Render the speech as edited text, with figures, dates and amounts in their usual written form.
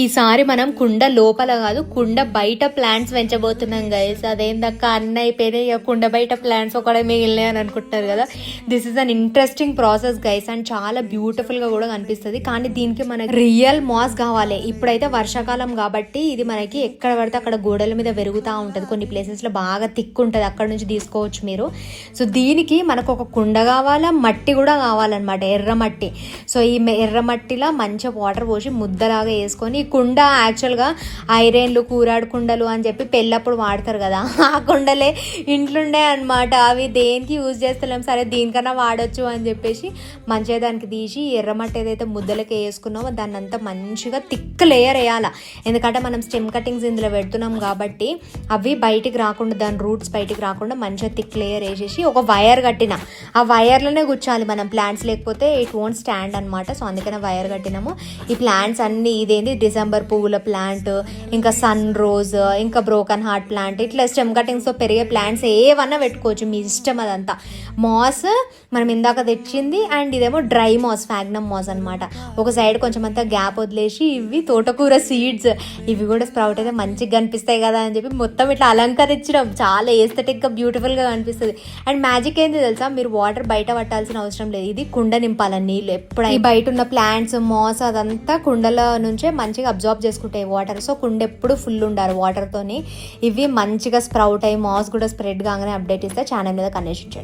ఈసారి మనం కుండ లోపల కాదు కుండ బయట ప్లాంట్స్ పెంచబోతున్నాం గైస్. అదేందక్క అన్న అయిపోయినాయి, ఇక కుండ బయట ప్లాంట్స్ ఒకటే మిగిలినాయి అని అనుకుంటారు కదా. This is an interesting process guys and చాలా బ్యూటిఫుల్ గా కూడా కనిపిస్తుంది. కానీ దీనికి మనకి రియల్ మాస్ కావాలి. ఇప్పుడైతే వర్షాకాలం కాబట్టి ఇది మనకి ఎక్కడ పడితే అక్కడ గోడల మీద పెరుగుతూ ఉంటుంది. కొన్ని ప్లేసెస్ లో బాగా థిక్ ఉంటుంది, అక్కడ నుంచి తీసుకోవచ్చు మీరు. సో దీనికి మనకు ఒక కుండ కావాలా, మట్టి కూడా కావాలన్నమాట, ఎర్రమట్టి. సో ఈ ఎర్రమట్టిలో మంచిగా వాటర్ పోసి ముద్దలాగా వేసుకొని, ఈ కుండ యాక్చువల్గా ఐరన్లు కూరాడు కుండలు అని చెప్పి పెళ్ళప్పుడు వాడతారు కదా, ఆ కుండలే ఇంట్లుండే అనమాట. అవి దేనికి యూజ్ చేస్తలేం, సరే దీనికన్నా వాడచ్చు అని చెప్పేసి మంచిగా దానికి తీసి ఎర్రమట్టి ఏదైతే ముద్దలకి వేసుకున్నామో దాన్ని అంతా మంచిగా థిక్ లేయర్ వేయాలి. ఎందుకంటే మనం స్టెమ్ కటింగ్స్ ఇందులో పెడుతున్నాం కాబట్టి అవి బయటికి రాకుండా, దాని రూట్స్ బయటికి రాకుండా మంచిగా థిక్ లేయర్ వేసేసి ఒక వైర్ కట్టిన, ఆ వైర్లోనే కూర్చోాలి మనం ప్లాంట్స్, లేకపోతే ఇట్ వోంట్ స్టాండ్ అనమాట. సో అందుకనే వైర్ కట్టినాము. ఈ ప్లాంట్స్ అన్ని ఇదేంది డిసెంబర్ పువ్వుల ప్లాంట్, ఇంకా సన్ రోజ్, ఇంకా బ్రోకన్ హార్ట్ ప్లాంట్, ఇట్లా స్టెమ్ కటింగ్స్తో పెరిగే ప్లాంట్స్ ఏవన్నా పెట్టుకోవచ్చు, మీ ఇష్టం. అదంతా మాస్ మనం ఇందాక తెచ్చింది, అండ్ ఇదేమో డ్రై మాస్, ఫ్యాగ్నమ్ మాస్ అనమాట. ఒక సైడ్ కొంచెం అంతా గ్యాప్ వదిలేసి ఇవి తోటకూర సీడ్స్, ఇవి కూడా స్ప్రౌట్ అయితే మంచిగా కనిపిస్తాయి కదా అని చెప్పి మొత్తం ఇట్లా అలంకరించడం, చాలా ఏస్థెటిక్గా బ్యూటిఫుల్గా కనిపిస్తుంది. అండ్ మ్యాజిక్ ఏంది తెలుసా, మీరు వాటర్ బయట పట్టాల్సిన అవసరం లేదు. ఇది కుండ నింపాలని నీళ్ళు ఎప్పుడైనా బయట ఉన్న ప్లాంట్స్ మాస్ అదంతా కుండల నుంచే మంచిగా అబ్జార్బ్ చేసుకుంటాయి వాటర్. సో కుండ ఎప్పుడు ఫుల్ ఉండాలి వాటర్తోని. ఇవి మంచిగా స్ప్రౌట్ అయ్యి మాస్ కూడా స్ప్రెడ్ కాగానే అప్డేట్ ఇస్తే ఛానల్ మీద కనెక్ట్ చేయండి.